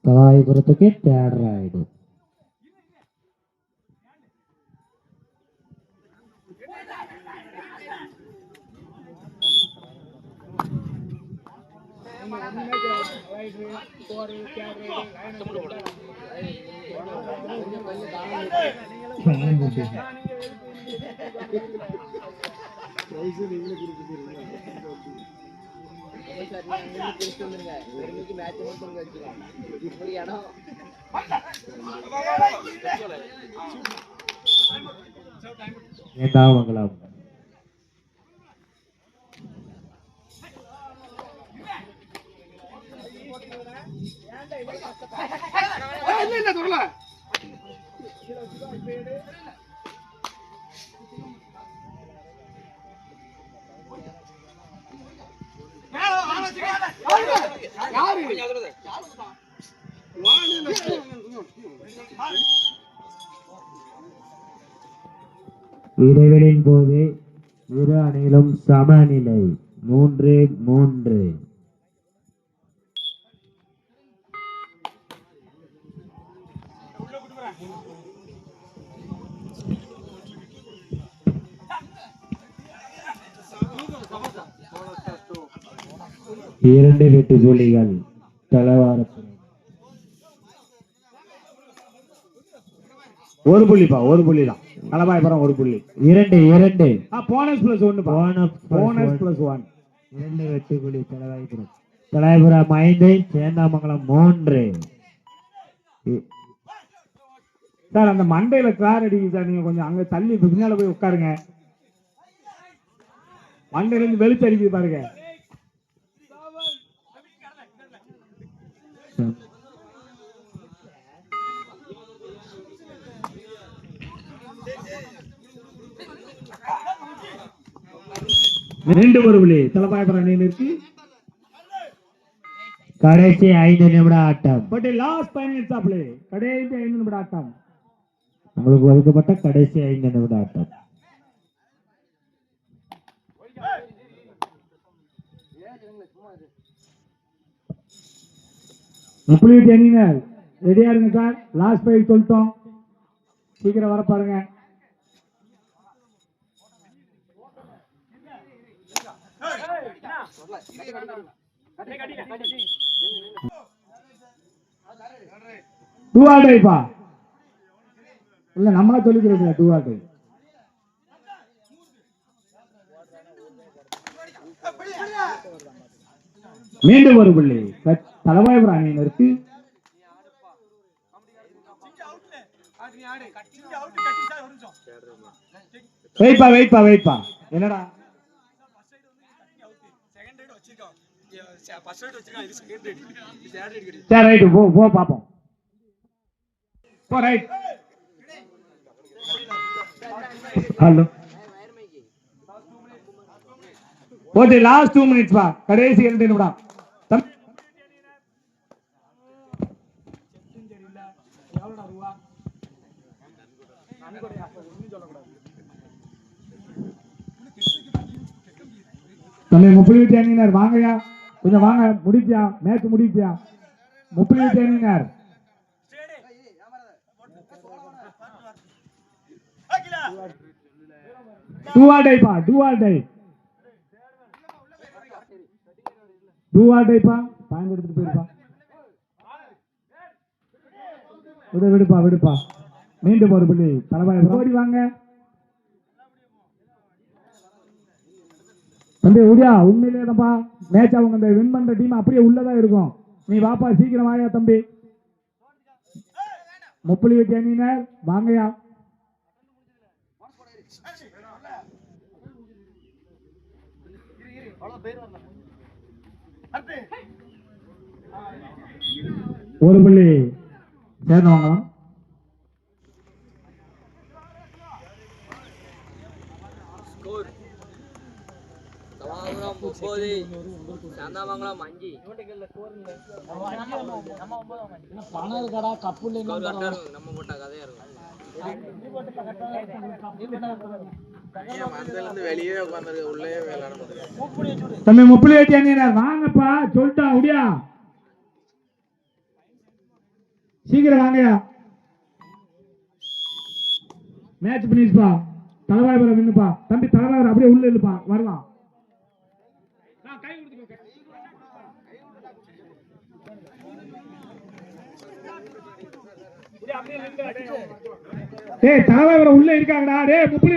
ಕಲಾಯಿಪುರಕ್ಕೆ third ride. ஏண்டாமங்கலம் இடைவெளியின் போது இரு அணியிலும் சமநிலை 3-3. இரண்டு வெட்டு புள்ளிகள் தலவாரப்புறம். ஒரு புள்ளிப்பா, ஒரு புள்ளி தான். தலவாயபுரம் ஒரு புள்ளி. 2 போனஸ் பிளஸ் 1 போனஸ் பிளஸ் 1. 2 வெட்டு புள்ளி தலவாயபுரம். தலவாயபுரம் 5, சேந்தாமங்கலம் 3. சார் அந்த மண்டையில கார் அடிக்குது சார், நீங்க கொஞ்சம் அங்க தள்ளி பின்னால போய் உட்காருங்க. மண்டையில இருந்து வெளிச்சு அடிக்குது பாருங்க. ரெண்டு ஒரு புள்ளி தலவாயபுரம் அணியினருக்கு. கடைசி 5 நிமிட ஆட்டம். But last 5 minutes of play. கடைசி 5 நிமிட ஆட்டம். உங்களுக்கு ஒதுக்கப்பட்ட கடைசி 5 நிமிட ஆட்டம். முப்பது அணியினர் ரெடியா இருங்க சார். லாஸ்ட் 5 சொல்லிட்டோம், சீக்கிரம் வர பாருங்க. டூஆர்டைப்பா இல்ல நம்மளா சொல்லிக்கிறோம். டூஆர்டை மீண்டும் ஒரு புள்ளி தலவாயபுரம் அணியினருக்கு. வெயிப்பா என்னடா சரி ரைட் போ பாப்போம். Right hello okay. Last 2 minutes பா, கடைசி 2 நிமிடம். தம்பி 30 அணியினர் வாங்கயா, கொஞ்சம் வாங்க. முடிச்சியா மேட்ச் முடிச்சியா? 30 அணியினர் டூஆர்டைப்பா பாயிண்ட் எடுத்துட்டு போயிருப்பா. விடுப்பா. மீண்டும் ஒரு புள்ளி தலவாயபுரம். ஓடி வாங்க தம்பி. உடியா உண்மையிலே தான்ப்பா மேட்ச் அவங்க இந்த வின் பண்ற டீம் அப்படியே உள்ளதான் இருக்கும். நீ வாப்பா, சீக்கிரம் வாயா தம்பி. 30 அணியினர் வாங்கயா. ஒரு புள்ளி சேர்ந்தவங்களாம். தம்பி முப்புளி வெட்டி அணியினர் வாங்கப்பா, சொல்லிட்டான் முடியா, சீக்கிரம் வாங்கயா, மேட்ச் பண்ணிருப்பா. தலைவாய்புரம் நின்னுப்பா தம்பி, தலைவாய்புரம் அப்படியே உள்ள இல்லப்பா, வரலாம். தலைவாய்புரம் உள்ள இருக்காங்கடா. டேய் முப்புளி